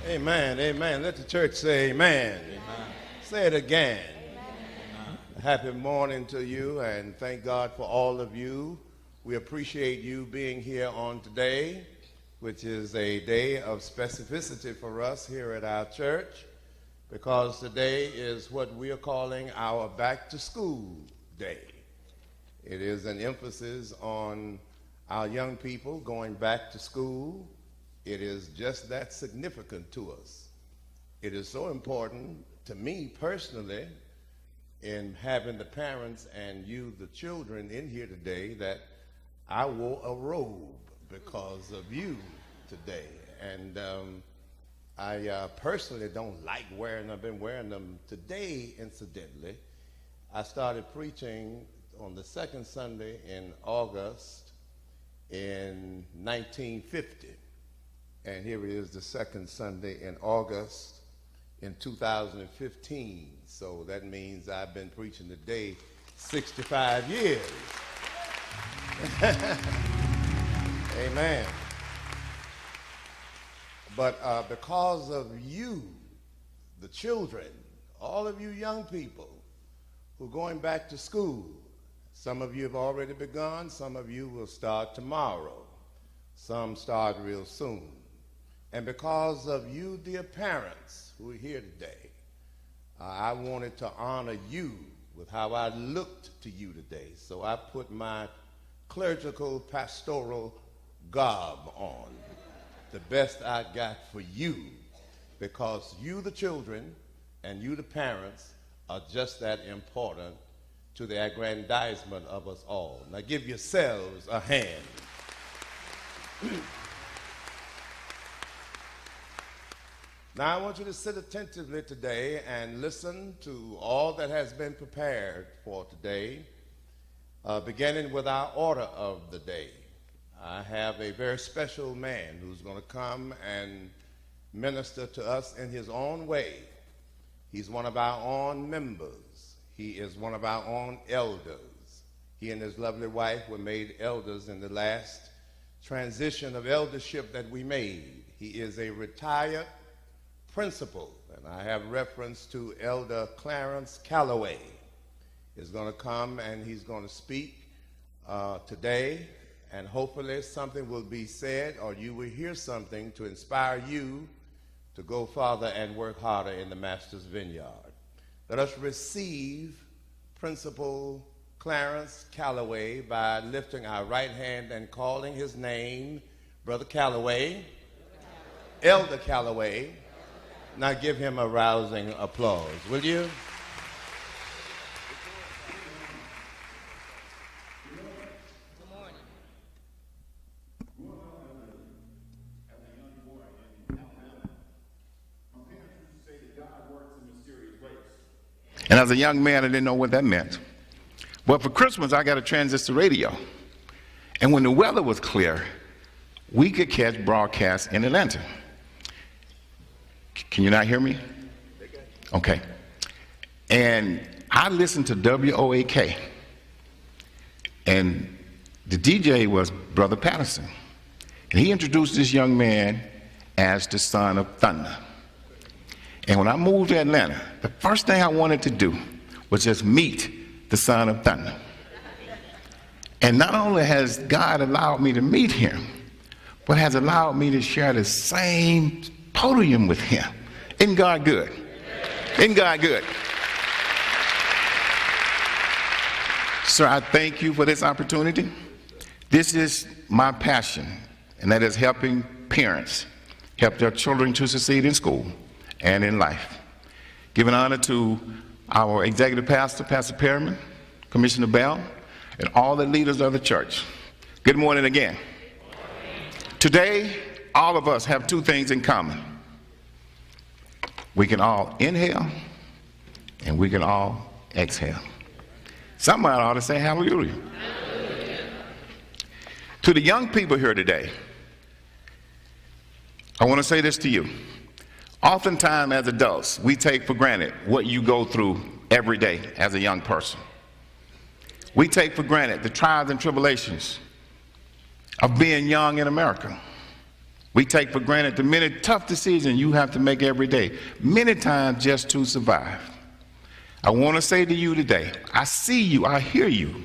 Amen, amen. Let the church say amen. Amen. Say it again. Amen. Happy morning to you, and thank God for all of you. We appreciate you being here on today, which is a day of specificity for us here at our church, because today is what we are calling our back to school day. It is an emphasis on our young people going back to school. It is just that significant to us. It is so important to me personally in having the parents and you, the children, in here today that I wore a robe because of you today. And I personally don't like wearing them. I've been wearing them today, incidentally. I started preaching on the second Sunday in August in 1950. And here it is, the second Sunday in August in 2015. So that means I've been preaching today 65 years. Amen. But because of you, the children, all of you young people who are going back to school, some of you have already begun, some of you will start tomorrow, some start real soon. And because of you, dear parents who are here today, I wanted to honor you with how I looked to you today. So I put my clerical pastoral garb on, the best I got for you, because you, the children, and you, the parents, are just that important to the aggrandizement of us all. Now give yourselves a hand. Now I want you to sit attentively today and listen to all that has been prepared for today, beginning with our order of the day. I have a very special man who's going to come and minister to us in his own way. He's one of our own members. He is one of our own elders. He and his lovely wife were made elders in the last transition of eldership that we made. He is a retired principal, and I have reference to Elder Clarence Callaway. Is going to come and he's going to speak today, and hopefully something will be said or you will hear something to inspire you to go farther and work harder in the Master's vineyard. Let us receive Principal Clarence Callaway by lifting our right hand and calling his name. Brother Callaway, Elder Callaway. Now give him a rousing applause, will you? Good morning. As a young boy in Alabama, my parents used to say that God works in mysterious ways. And as a young man, I didn't know what that meant. But for Christmas, I got a transistor radio. And when the weather was clear, we could catch broadcasts in Atlanta. Can you not hear me? Okay. And I listened to WOAK. And the DJ was Brother Patterson. And he introduced this young man as the son of thunder. And when I moved to Atlanta, the first thing I wanted to do was just meet the son of thunder. And not only has God allowed me to meet him, but has allowed me to share the same podium with him. Isn't God good? Isn't God good? Sir, I thank you for this opportunity. This is my passion, and that is helping parents help their children to succeed in school and in life. Giving honor to our executive pastor, Pastor Perriman, Commissioner Bell, and all the leaders of the church. Good morning again. Today, all of us have two things in common. We can all inhale, and we can all exhale. Somebody ought to say hallelujah. Hallelujah. To the young people here today, I want to say this to you. Oftentimes as adults, we take for granted what you go through every day as a young person. We take for granted the trials and tribulations of being young in America. We take for granted the many tough decisions you have to make every day, many times just to survive. I want to say to you today, I see you, I hear you,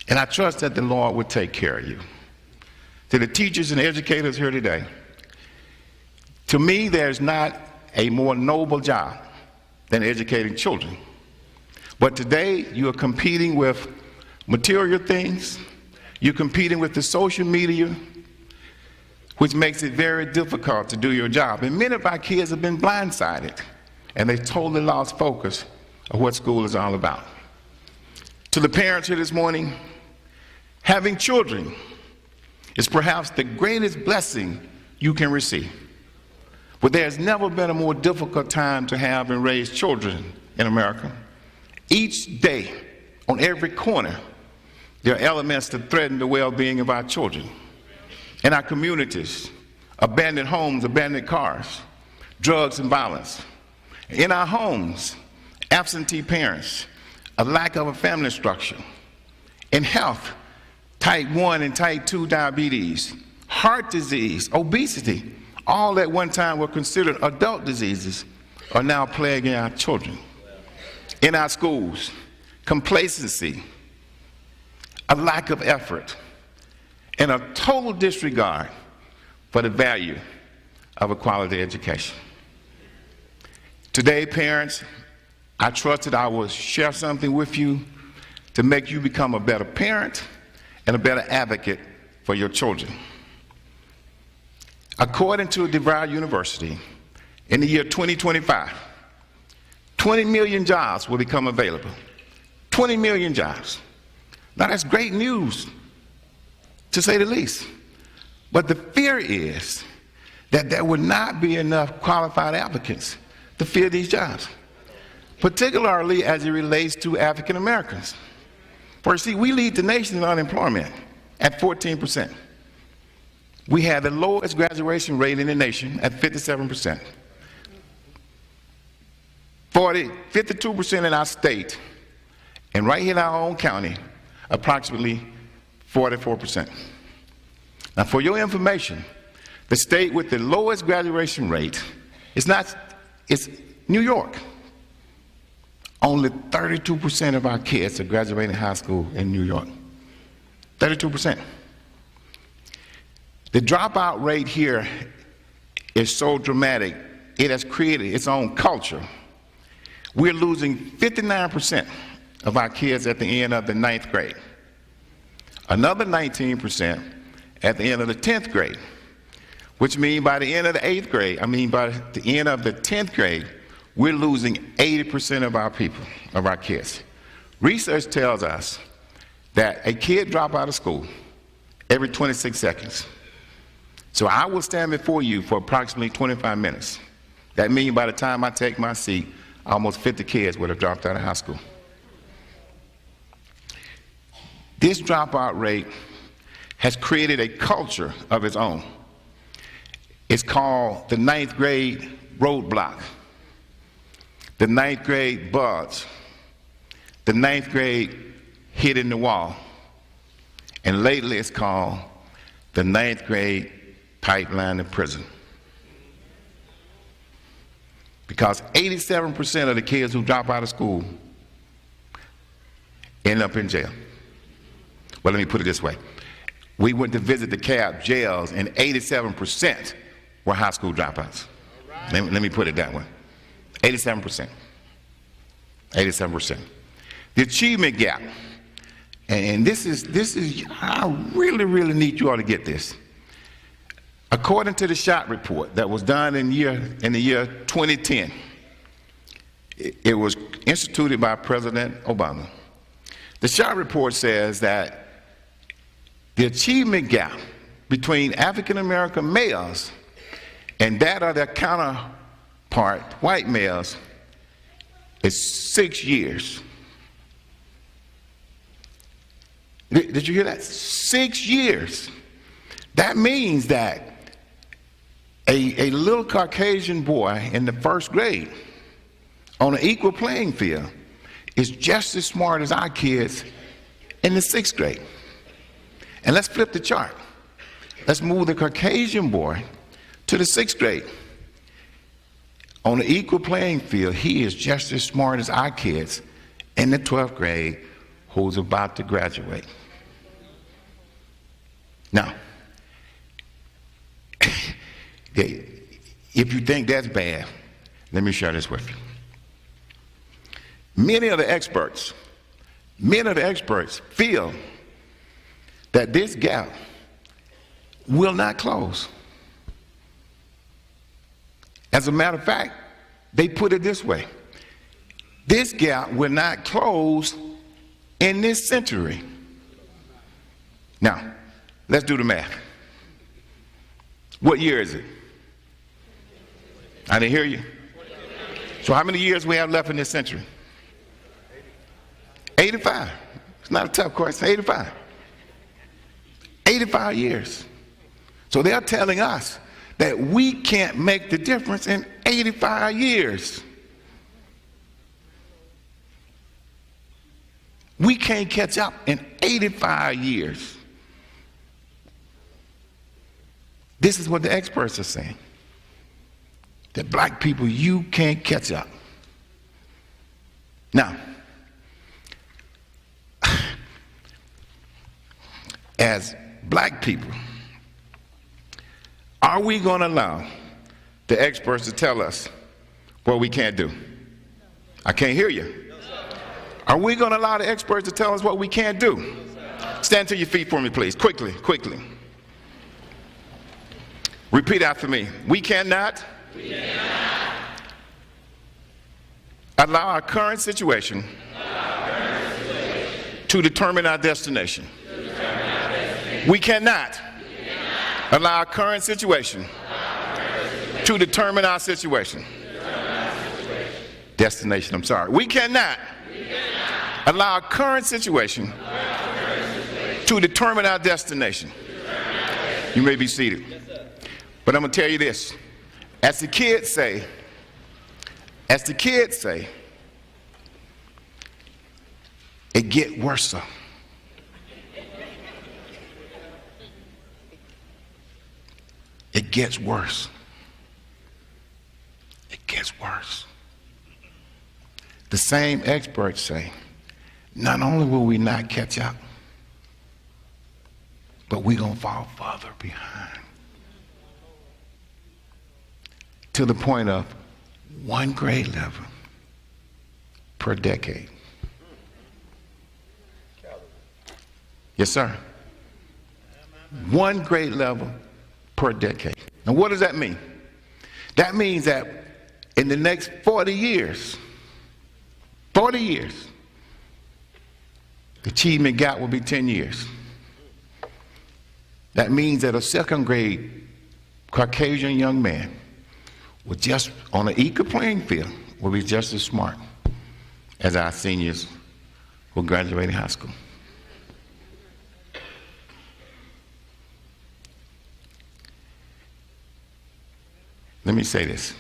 and I trust that the Lord will take care of you. To the teachers and educators here today, to me, there's not a more noble job than educating children. But today, you are competing with material things. You're competing with the social media, which makes it very difficult to do your job. And many of our kids have been blindsided, and they've totally lost focus of what school is all about. To the parents here this morning, having children is perhaps the greatest blessing you can receive. But there's never been a more difficult time to have and raise children in America. Each day, on every corner, there are elements that threaten the well-being of our children. In our communities, abandoned homes, abandoned cars, drugs and violence. In our homes, absentee parents, a lack of a family structure. In health, type 1 and type 2 diabetes, heart disease, obesity, all at one time were considered adult diseases, are now plaguing our children. In our schools, complacency, a lack of effort, and a total disregard for the value of a quality education. Today, parents, I trust that I will share something with you to make you become a better parent and a better advocate for your children. According to DeVry University, in the year 2025, 20 million jobs will become available. 20 million jobs. Now that's great news, to say the least. But the fear is that there would not be enough qualified applicants to fill these jobs, particularly as it relates to African Americans. For you see, we lead the nation in unemployment at 14%. We have the lowest graduation rate in the nation at 57%. 52% in our state, and right here in our own county, approximately 44%. Now, for your information, the state with the lowest graduation rate it's New York. Only 32% of our kids are graduating high school in New York. 32%. The dropout rate here is so dramatic, it has created its own culture. We're losing 59% of our kids at the end of the 9th grade. Another 19% at the end of the 10th grade, which means by the end of the 8th grade, by the end of the 10th grade, we're losing 80% of our people, of our kids. Research tells us that a kid drops out of school every 26 seconds. So I will stand before you for approximately 25 minutes. That means by the time I take my seat, almost 50 kids would have dropped out of high school. This dropout rate has created a culture of its own. It's called the 9th grade roadblock, the 9th grade buzz, the 9th grade hitting the wall, and lately it's called the 9th grade pipeline to prison. Because 87% of the kids who drop out of school end up in jail. Well, let me put it this way. We went to visit the CAB jails, and 87% were high school dropouts. Let me put it that way. 87%. 87%. The achievement gap, and this is, I really need you all to get this. According to the SHOT report that was done in the year 2010, it was instituted by President Obama. The SHOT report says that the achievement gap between African American males and that of their counterpart, white males, is 6 years. Did you hear that? 6 years. That means that a little Caucasian boy in the 1st grade on an equal playing field is just as smart as our kids in the 6th grade. And let's flip the chart. let's move the Caucasian boy to the 6th grade. On an equal playing field, he is just as smart as our kids in the 12th grade who's about to graduate. Now, if you think that's bad, let me share this with you. Many of the experts feel that this gap will not close. As a matter of fact, they put it this way: this gap will not close in this century. Now, let's do the math. What year is it? I didn't hear you. So how many years we have left in this century? 85. It's not a tough question. 85. 85 years. So they're telling us that we can't make the difference in 85 years. We can't catch up in 85 years. This is what the experts are saying. That black people, you can't catch up. Now, as black people, are we going to allow the experts to tell us what we can't do? I can't hear you. Are we going to allow the experts to tell us what we can't do? Stand to your feet for me, please. Quickly, quickly. Repeat after me. We cannot allow our current situation to determine our destination. We cannot allow our current situation to determine our situation. Destination, I'm sorry. We cannot allow our current situation to determine our destination. You may be seated. But I'm going to tell you this. As the kids say, it get worse. It gets worse. It gets worse. The same experts say, not only will we not catch up, but we're going to fall further behind. To the point of 1 grade level per decade. Yes, sir. 1 grade level per decade. Now, what does that mean? That means that in the next 40 years, the achievement gap will be 10 years. That means that a 2nd grade Caucasian young man will just, on an equal playing field, will be just as smart as our seniors who graduated high school. Let me say this.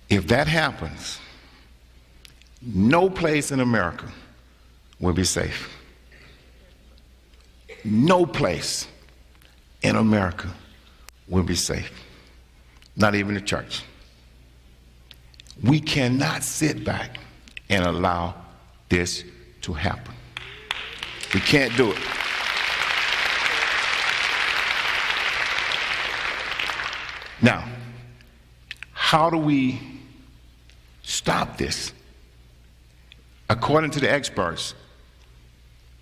If that happens, no place in America will be safe. No place in America will be safe. Not even the church. We cannot sit back and allow this to happen. We can't do it. Now, how do we stop this? According to the experts,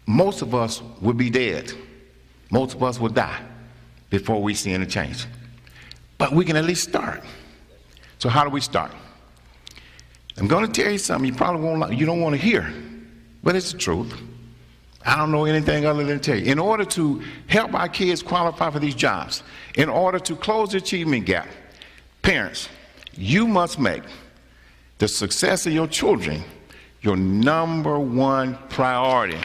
most of us will be dead. Most of us will die before we see any change. But we can at least start. So how do we start? I'm going to tell you something you don't want to hear, but it's the truth. I don't know anything other than to tell you. In order to help our kids qualify for these jobs, in order to close the achievement gap, parents, you must make the success of your children your #1 priority.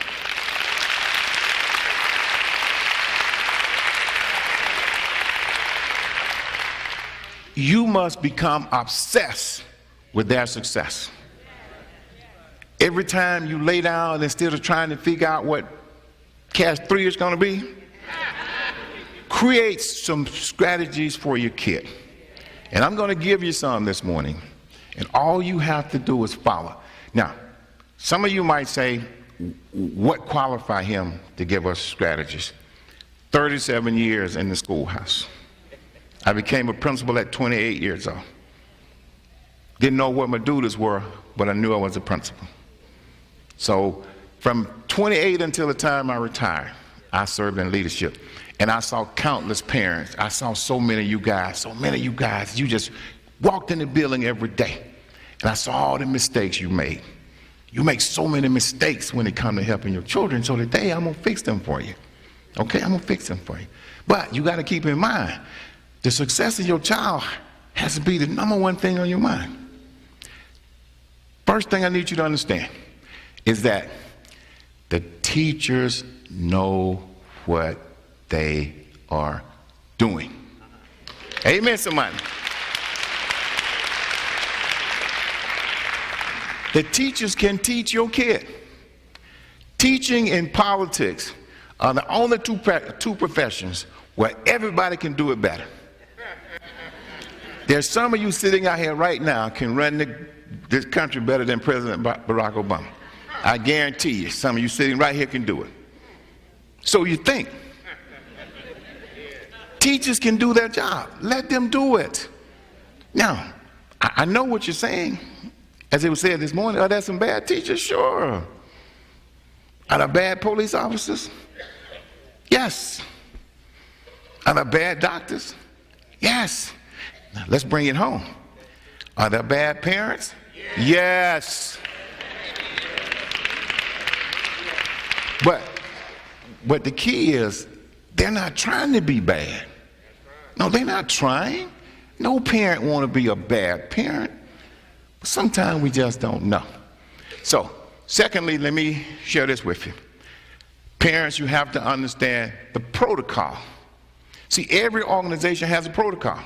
You must become obsessed with their success. Every time you lay down, instead of trying to figure out what Cash 3 is going to be, create some strategies for your kid. And I'm going to give you some this morning. And all you have to do is follow. Now, some of you might say, what qualify him to give us strategies? 37 years in the schoolhouse. I became a principal at 28 years old. Didn't know what my duties were, but I knew I was a principal. So from 28 until the time I retired, I served in leadership. And I saw countless parents. I saw so many of you guys, you just walked in the building every day. And I saw all the mistakes you made. You make so many mistakes when it comes to helping your children. So today I'm going to fix them for you. Okay, I'm going to fix them for you. But you got to keep in mind, the success of your child has to be the number one thing on your mind. First thing I need you to understand is that the teachers know what they are doing. Amen, somebody. The teachers can teach your kid. Teaching and politics are the only two professions where everybody can do it better. There's some of you sitting out here right now can run this country better than President Barack Obama. I guarantee you, some of you sitting right here can do it. So you think. Teachers can do their job. Let them do it. Now, I know what you're saying. As it was said this morning, are there some bad teachers? Sure. Are there bad police officers? Yes. Are there bad doctors? Yes. Now, let's bring it home. Are there bad parents? Yes. But the key is, they're not trying to be bad. No, they're not trying. No parent want to be a bad parent. But sometimes we just don't know. So, secondly, let me share this with you. Parents, you have to understand the protocol. See, every organization has a protocol.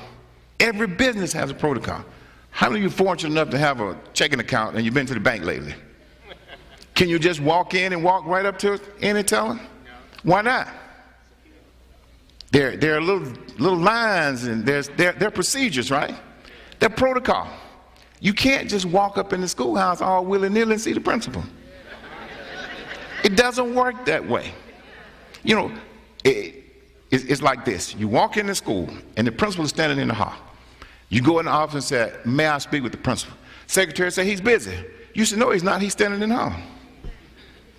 Every business has a protocol. How many of you are fortunate enough to have a checking account and you've been to the bank lately? Can you just walk in and walk right up to it and tell them? Why not? There are little lines and there are procedures, right? They're protocol. You can't just walk up in the schoolhouse all willy-nilly and see the principal. It doesn't work that way. You know, it's like this. You walk into school and the principal is standing in the hall. You go in the office and say, may I speak with the principal? Secretary say, he's busy. You should know he's not, he's standing in the hall.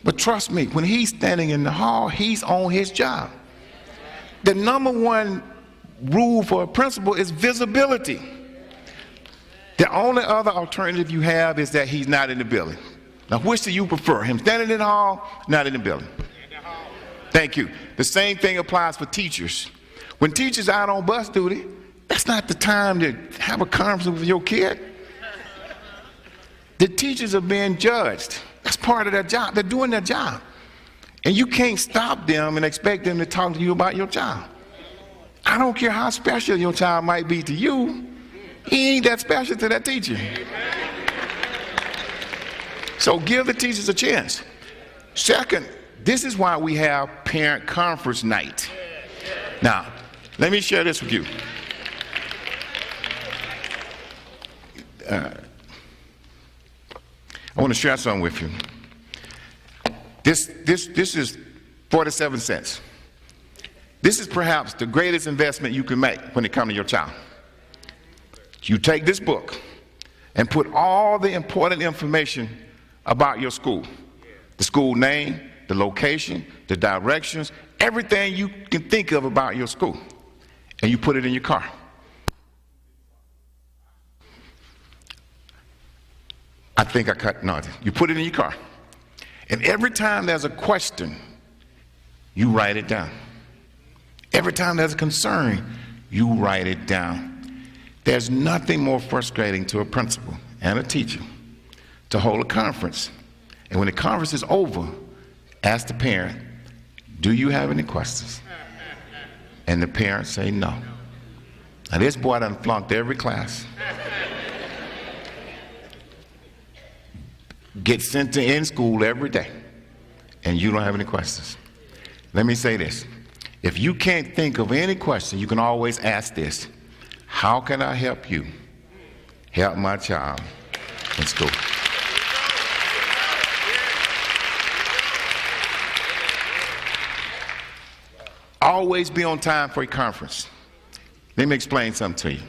But trust me, when he's standing in the hall, he's on his job. The number one rule for a principal is visibility. The only other alternative you have is that he's not in the building. Now, which do you prefer? Him standing in the hall, not in the building? Thank you. The same thing applies for teachers. When teachers are out on bus duty, that's not the time to have a conference with your kid. The teachers are being judged. That's part of their job. They're doing their job. And you can't stop them and expect them to talk to you about your child. I don't care how special your child might be to you. He ain't that special to that teacher. So give the teachers a chance. Second, this is why we have parent conference night. Now, let me share this with you. I want to share something with you. This is 47 cents. This is perhaps the greatest investment you can make when it comes to your child. You take this book and put all the important information about your school. The school name, the location, the directions, everything you can think of about your school. And you put it in your car. I think I cut nothing. You put it in your car. And every time there's a question, you write it down. Every time there's a concern, you write it down. There's nothing more frustrating to a principal and a teacher to hold a conference. And when the conference is over, ask the parent, do you have any questions? And the parents say no. Now this boy done flunked every class. Gets sent to in school every day, and you don't have any questions. Let me say this. If you can't think of any question, you can always ask this: how can I help you help my child in school? Always be on time for a conference. Let me explain something to you.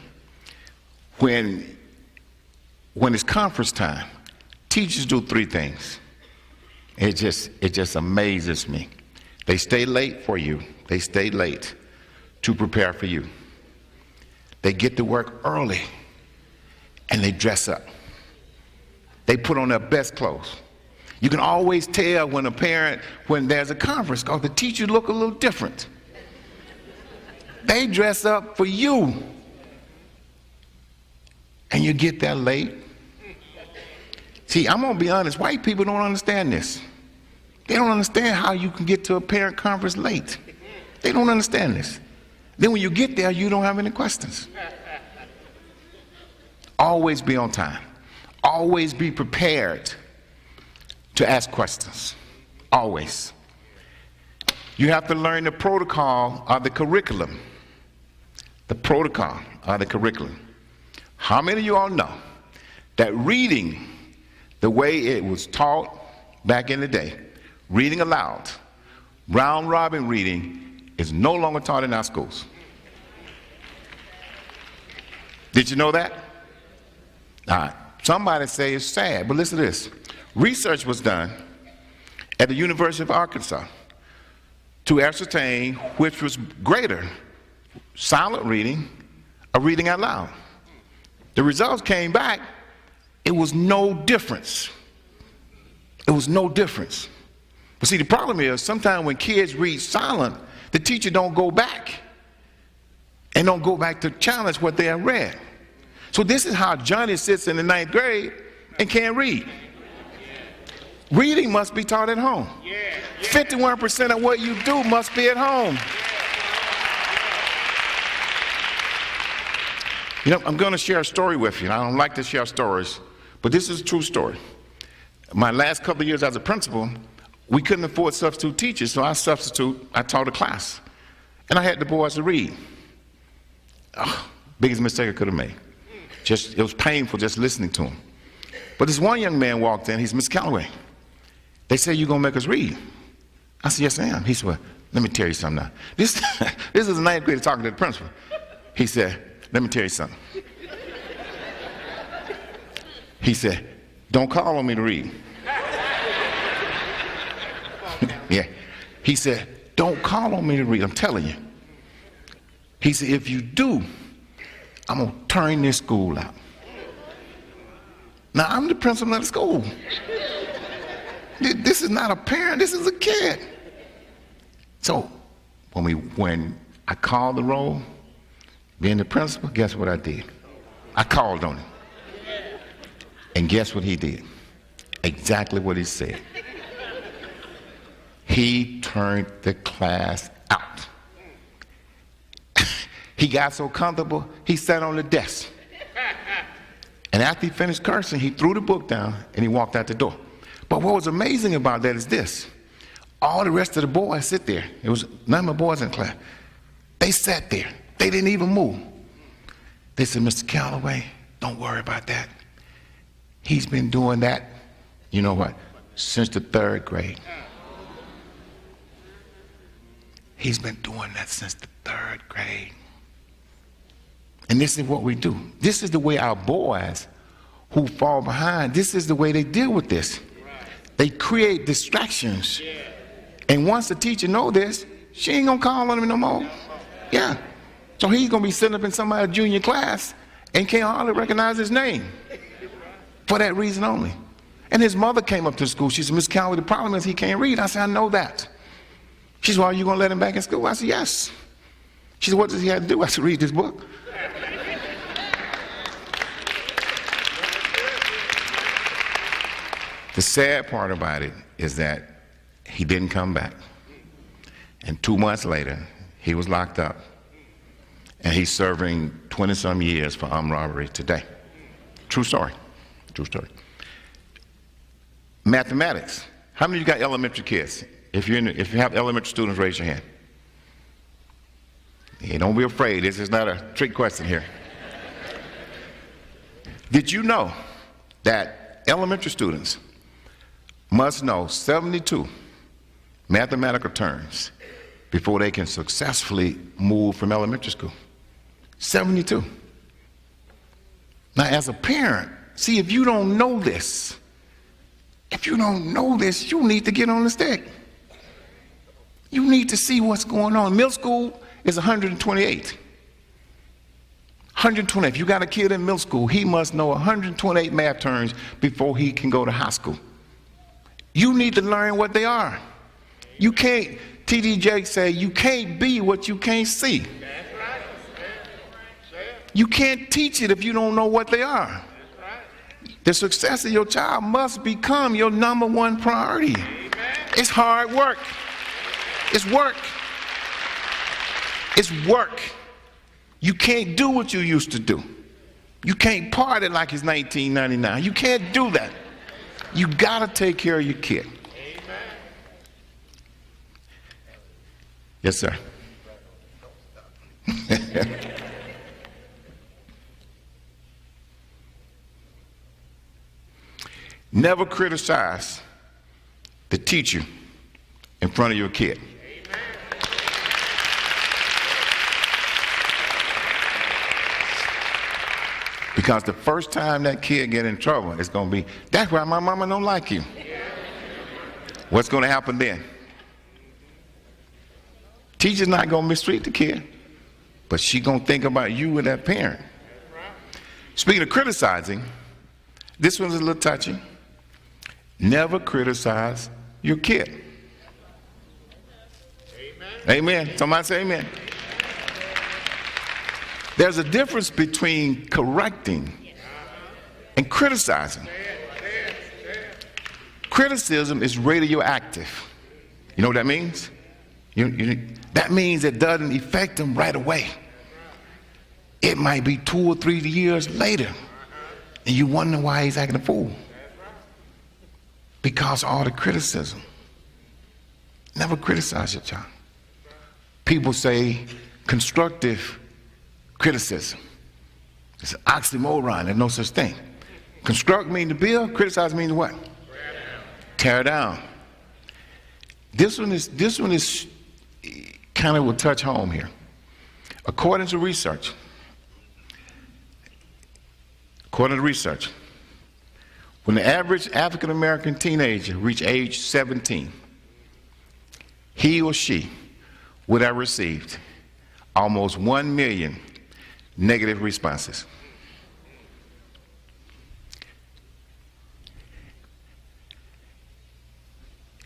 When it's conference time, teachers do three things. It just amazes me. They stay late for you. They stay late to prepare for you. They get to work early and they dress up. They put on their best clothes. You can always tell when there's a conference, because the teachers look a little different. They dress up for you. And you get there late. See, I'm going to be honest, white people don't understand this. They don't understand how you can get to a parent conference late. They don't understand this. Then when you get there, you don't have any questions. Always be on time. Always be prepared to ask questions. Always. You have to learn the protocol of the curriculum. The protocol of the curriculum. How many of you all know that reading, the way it was taught back in the day, reading aloud, round robin reading, is no longer taught in our schools? Did you know that? All right. Somebody say it's sad, but listen to this. Research was done at the University of Arkansas to ascertain which was greater, silent reading or reading out loud. The results came back, it was no difference. It was no difference. But see, the problem is sometimes when kids read silent, the teacher don't go back and don't go back to challenge what they have read. So this is how Johnny sits in the 9th grade and can't read. Reading must be taught at home. 51% of what you do must be at home. You know, I'm going to share a story with you. I don't like to share stories, but this is a true story. My last couple of years as a principal, we couldn't afford substitute teachers, so I taught a class. And I had the boys to read. Oh, biggest mistake I could have made. It was painful just listening to them. But this one young man walked in, he's Mr. Callaway. They said, "You're going to make us read." I said, "Yes, I am." He said, "Well, let me tell you something now." This is a 9th grader talking to the principal. He said, "Let me tell you something." He said, "Don't call on me to read." Yeah. He said, "Don't call on me to read, I'm telling you." He said, "If you do, I'm going to turn this school out." Now, I'm the principal of the school. This is not a parent, this is a kid. So, when I called the roll, being the principal, guess what I did? I called on him. And guess what he did? Exactly what he said. He turned the class out. He got so comfortable, he sat on the desk. And after he finished cursing, he threw the book down and he walked out the door. But what was amazing about that is this. All the rest of the boys sit there. It was none of my boys in the class. They sat there. They didn't even move. They said, "Mr. Callaway, don't worry about that. He's been doing that," you know what, since the 3rd grade. He's been doing that since the 3rd grade. And this is what we do. This is the way our boys who fall behind, this is the way they deal with this. They create distractions. And once the teacher knows this, she ain't gonna call on him no more. Yeah. So he's gonna be sitting up in somebody's junior class and can't hardly recognize his name. For that reason only. And his mother came up to the school. She said, "Miss Callaway, the problem is he can't read." I said, "I know that." She said, "Well, are you gonna let him back in school?" I said, "Yes." She said, "What does he have to do?" I said, "Read this book." The sad part about it is that he didn't come back. And 2 months later, he was locked up. And he's serving 20-some years for armed robbery today. True story. True story. Mathematics. How many of you got elementary kids? If you have elementary students, raise your hand. Hey, don't be afraid. This is not a trick question here. Did you know that elementary students must know 72 mathematical terms before they can successfully move from elementary school? 72. Now, as a parent, see, if you don't know this, you need to get on the stick. You need to see what's going on. Middle school is 128. 128. If you got a kid in middle school, he must know 128 math terms before he can go to high school. You need to learn what they are. You can't, T.D. Jakes say, you can't be what you can't see. You can't teach it if you don't know what they are. The success of your child must become your number one priority. It's hard work. It's work. It's work. You can't do what you used to do. You can't party like it's 1999. You can't do that. You gotta take care of your kid. Yes, sir. Never criticize the teacher in front of your kid. Because the first time that kid get in trouble, it's going to be, that's why my mama don't like you. What's going to happen then? Teacher's not going to mistreat the kid, but she's going to think about you and that parent. Speaking of criticizing, this one's a little touchy. Never criticize your kid. Amen. Somebody say amen. There's a difference between correcting and criticizing. Criticism is radioactive. You know what that means? That means it doesn't affect them right away. It might be 2 or 3 years later, and you wonder why he's acting a fool. Because all the criticism. Never criticize your child. People say constructive criticism. It's an oxymoron. There's no such thing. Construct means to build. Criticize means what? Tear down. This one is kind of will touch home here. According to research, when the average African American teenager reached age 17, he or she would have received almost 1 million negative responses.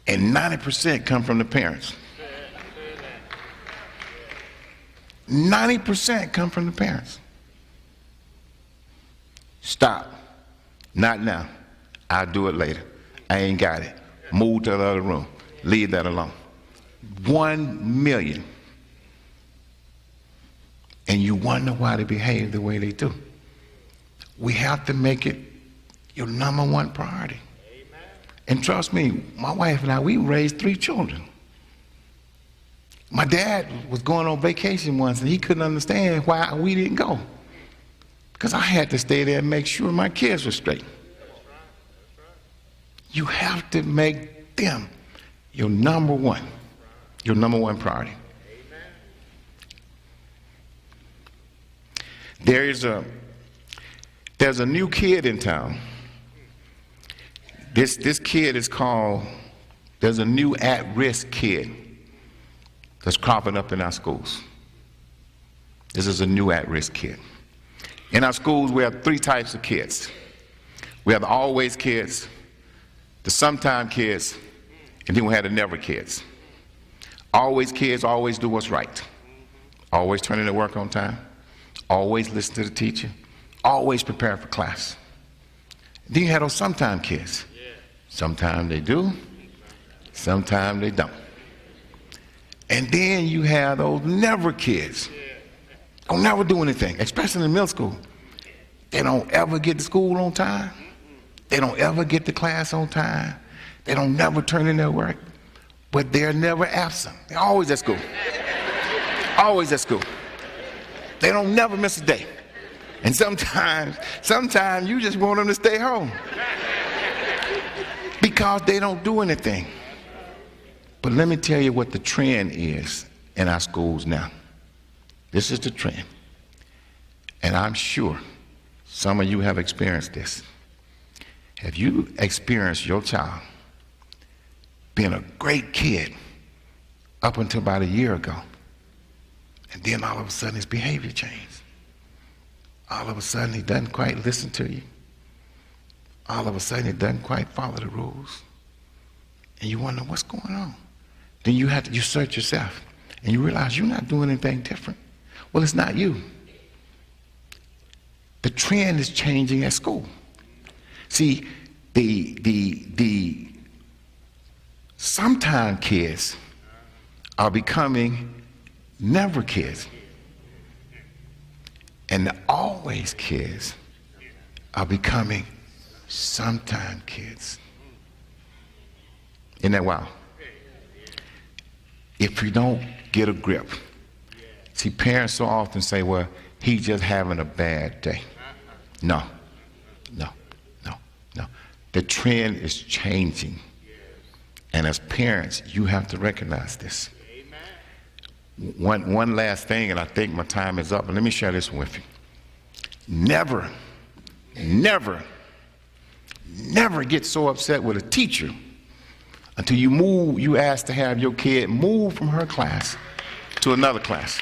And 90% come from the parents. 90% come from the parents. Stop. Not now. I'll do it later. I ain't got it. Move to the other room. Leave that alone. 1 million. And you wonder why they behave the way they do. We have to make it your number one priority. Amen. And trust me, my wife and I, we raised 3 children. My dad was going on vacation once and he couldn't understand why we didn't go. Because I had to stay there and make sure my kids were straight. You have to make them your number one priority. There's a new kid in town. This kid is called, there's a new at-risk kid that's cropping up in our schools. This is a new at-risk kid. In our schools, we have 3 types of kids. We have the always kids, the sometime kids, and then we have the never kids. Always kids always do what's right. Always turn in their work on time. Always listen to the teacher. Always prepare for class. Then you have those sometime kids. Sometimes they do, sometimes they don't. And then you have those never kids. Don't never do anything, especially in middle school. They don't ever get to school on time. They don't ever get to class on time. They don't never turn in their work, but they're never absent. They're always at school. Always at school. They don't never miss a day. And sometimes you just want them to stay home because they don't do anything. But let me tell you what the trend is in our schools now. This is the trend. And I'm sure some of you have experienced this. Have you experienced your child being a great kid up until about a year ago, and then all of a sudden his behavior changed? All of a sudden he doesn't quite listen to you. All of a sudden he doesn't quite follow the rules. And you wonder what's going on. Then you search yourself and you realize you're not doing anything different. Well, it's not you. The trend is changing at school. See, the sometime kids are becoming never kids. And the always kids are becoming sometime kids. Isn't that wild? If you don't get a grip. See, parents so often say, well, he's just having a bad day. No. The trend is changing. And as parents, you have to recognize this. One last thing, and I think my time is up, but let me share this with you. Never get so upset with a teacher until you ask to have your kid move from her class to another class.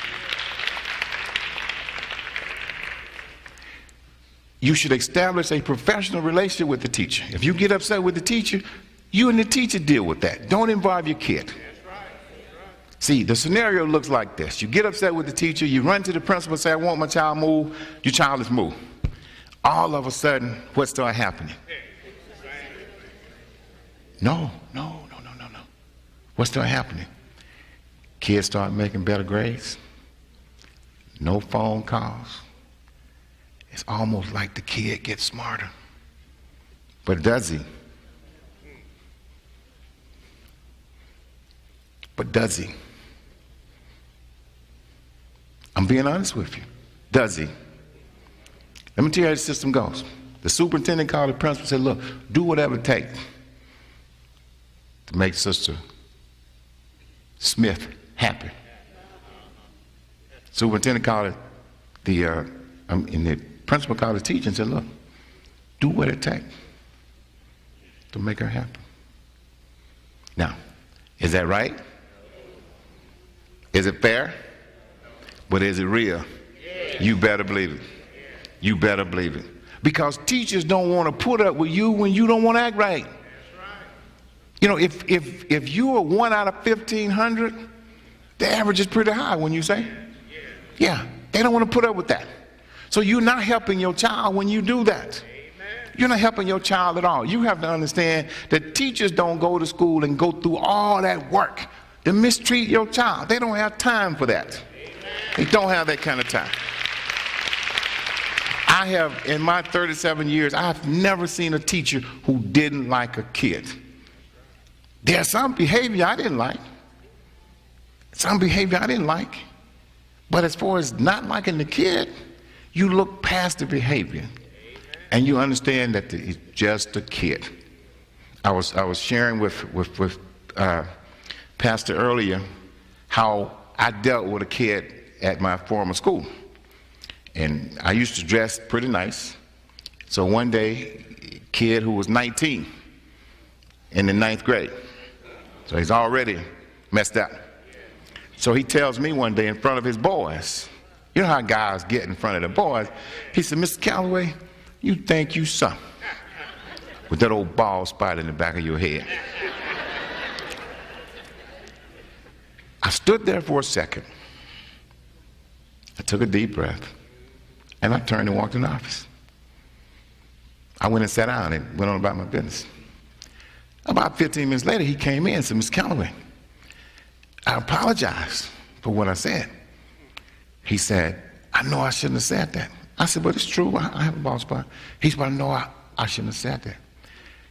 You should establish a professional relationship with the teacher. If you get upset with the teacher, you and the teacher deal with that. Don't involve your kid. See, the scenario looks like this. You get upset with the teacher, you run to the principal and say, I want my child moved. Your child is moved. All of a sudden, what started happening? No. What started happening? Kids start making better grades. No phone calls. It's almost like the kid gets smarter. But does he? I'm being honest with you. Does he? Let me tell you how the system goes. The superintendent called the principal and said, look, do whatever it takes to make Sister Smith happy. Superintendent called the principal called the teacher and said, look, do what it takes to make her happy. Now, is that right? Is it fair? But is it real? You better believe it. You better believe it. Because teachers don't want to put up with you when you don't want to act right. You know, if you are 1 out of 1,500, the average is pretty high, wouldn't you say? Yeah, they don't want to put up with that. So you're not helping your child when you do that. You're not helping your child at all. You have to understand that teachers don't go to school and go through all that work to mistreat your child. They don't have time for that. They don't have that kind of time. I have, in my 37 years, I've never seen a teacher who didn't like a kid. There's some behavior I didn't like. But as far as not liking the kid, you look past the behavior and you understand that it's just a kid. I was sharing with Pastor earlier how I dealt with a kid at my former school. And I used to dress pretty nice. So one day, a kid who was 19 in the 9th grade. So he's already messed up. So he tells me one day in front of his boys, you know how guys get in front of the boys. He said, Mr. Callaway, you think you something with that old bald spot in the back of your head. I stood there for a second. I took a deep breath, and I turned and walked in the office. I went and sat down and went on about my business. About 15 minutes later, he came in and said, Mr. Callaway, I apologize for what I said. He said, I know I shouldn't have said that. I said, but it's true, I have a bald spot. He said, but I know I shouldn't have said that.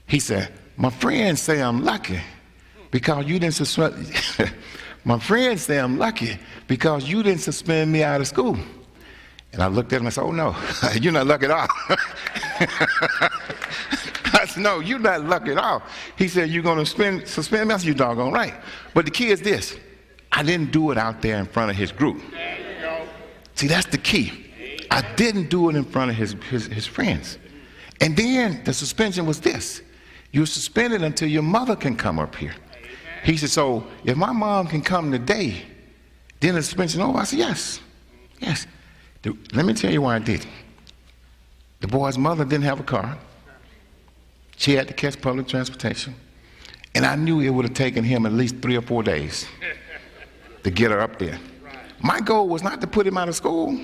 He said, my friends say I'm lucky because you didn't suspend, my friends say I'm lucky because you didn't suspend me out of school. And I looked at him and I said, oh no, you're not lucky at all. I said, no, you're not lucky at all. He said, you're going to suspend me? I said, you're doggone right. But the key is this. I didn't do it out there in front of his group. See, that's the key. I didn't do it in front of his friends. And then the suspension was this. You're suspended until your mother can come up here. He said, so if my mom can come today, then the suspension over? I said, yes, yes. Let me tell you why I did it. The boy's mother didn't have a car. She had to catch public transportation. And I knew it would have taken him at least 3 or 4 days to get her up there. My goal was not to put him out of school.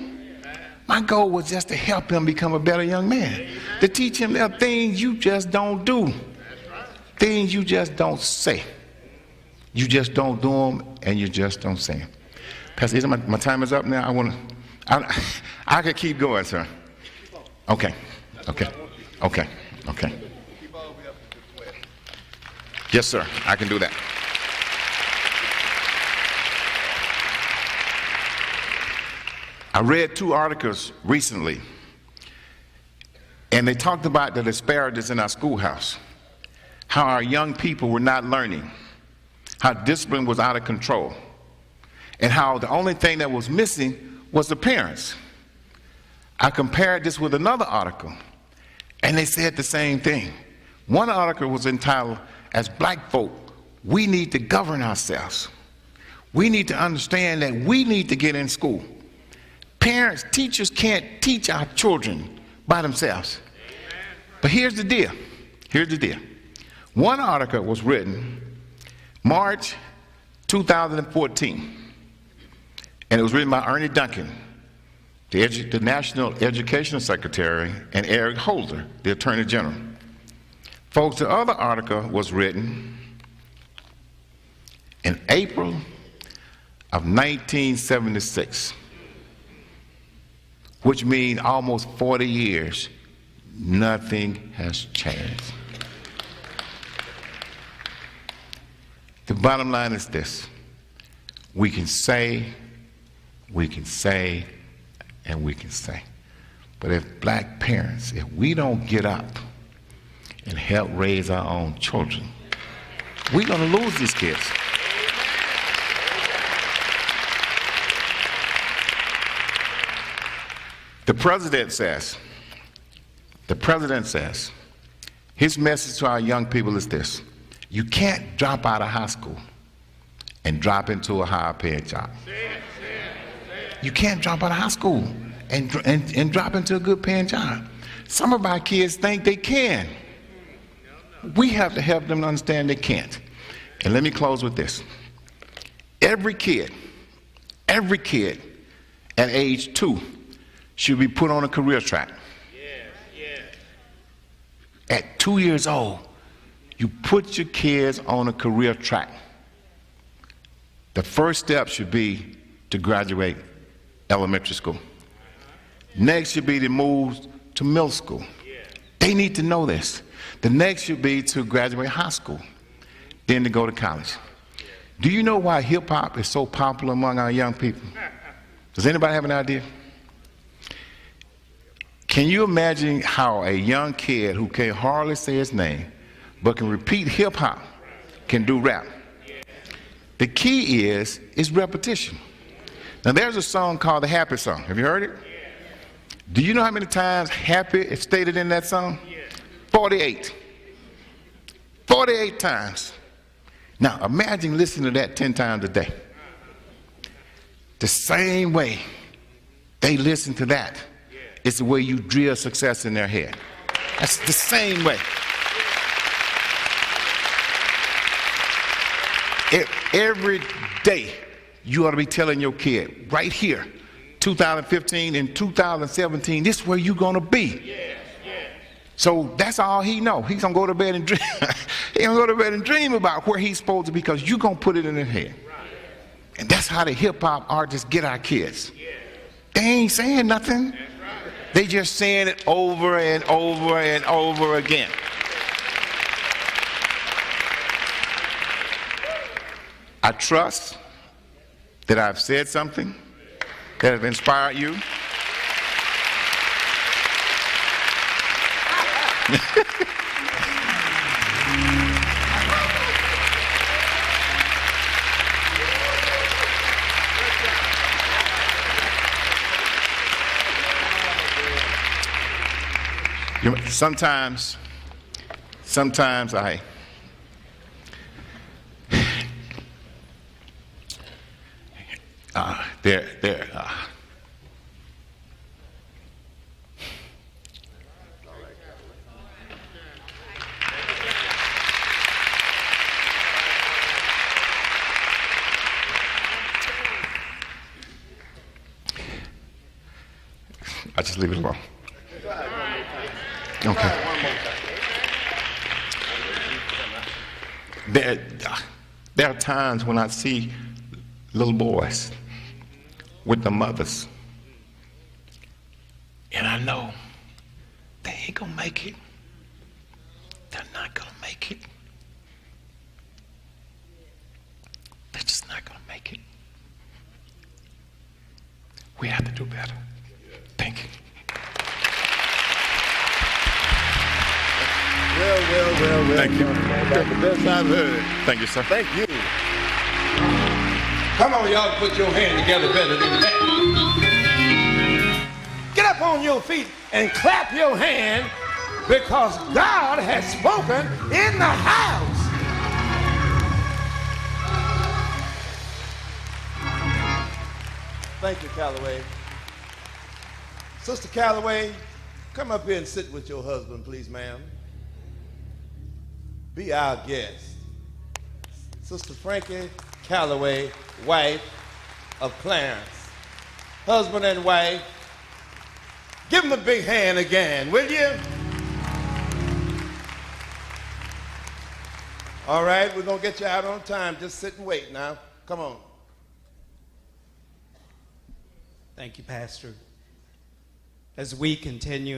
My goal was just to help him become a better young man. To teach him there are things you just don't do. Things you just don't say. You just don't do them, and you just don't say them. Pastor Issa, my time is up now. I could keep going, sir. Okay. Yes, sir, I can do that. I read 2 articles recently, and they talked about the disparities in our schoolhouse, how our young people were not learning, how discipline was out of control, and how the only thing that was missing was the parents. I compared this with another article, and they said the same thing. One article was entitled, as black folk, we need to govern ourselves. We need to understand that we need to get in school. Parents, teachers can't teach our children by themselves. But here's the deal. One article was written March 2014, and it was written by Ernie Duncan, the National Education Secretary, and Eric Holder, the Attorney General. Folks, the other article was written in April of 1976, which means almost 40 years, nothing has changed. The bottom line is this. We can say, and we can say. But if black parents, if we don't get up and help raise our own children, we're going to lose these kids. The president says, his message to our young people is this: you can't drop out of high school and drop into a higher paid job. You can't drop out of high school and drop into a good paying job. Some of our kids think they can. We have to help them understand they can't. And let me close with this. Every kid at age 2 should be put on a career track. At 2 years old, you put your kids on a career track. The first step should be to graduate elementary school. Next should be to move to middle school. They need to know this. The next should be to graduate high school, then to go to college. Do you know why hip-hop is so popular among our young people? Does anybody have an idea? Can you imagine how a young kid who can hardly say his name but can repeat hip-hop can do rap? The key is repetition. Now there's a song called the Happy Song. Have you heard it? Do you know how many times happy is stated in that song? 48. 48 times. Now imagine listening to that 10 times a day. The same way they listen to that is the way you drill success in their head. That's the same way. Every day you ought to be telling your kid, right here, 2015 and 2017, this is where you're going to be. So that's all he know. He's going to go to bed and dream. He's going to go to bed and dream about where he's supposed to be, because you're going to put it in his head. And that's how the hip-hop artists get our kids. They ain't saying nothing. They just saying it over and over and over again. I trust that I've said something that has inspired you. Sometimes I just leave it alone. Okay. There are times when I see little boys with their mothers, and I know they ain't gonna make it. They're not gonna make it. They're just not gonna make it. We have to do better. Thank you. Well. Thank you. That's the best I've heard. Thank you, sir. Thank you. Come on, y'all, put your hand together better than that. Get up on your feet and clap your hand because God has spoken in the house. Thank you, Callaway. Sister Callaway, come up here and sit with your husband, please, ma'am. Be our guest. Sister Frankie Callaway, wife of Clarence. Husband and wife. Give them a big hand again, will you? All right, we're going to get you out on time. Just sit and wait now. Come on. Thank you, Pastor. As we continue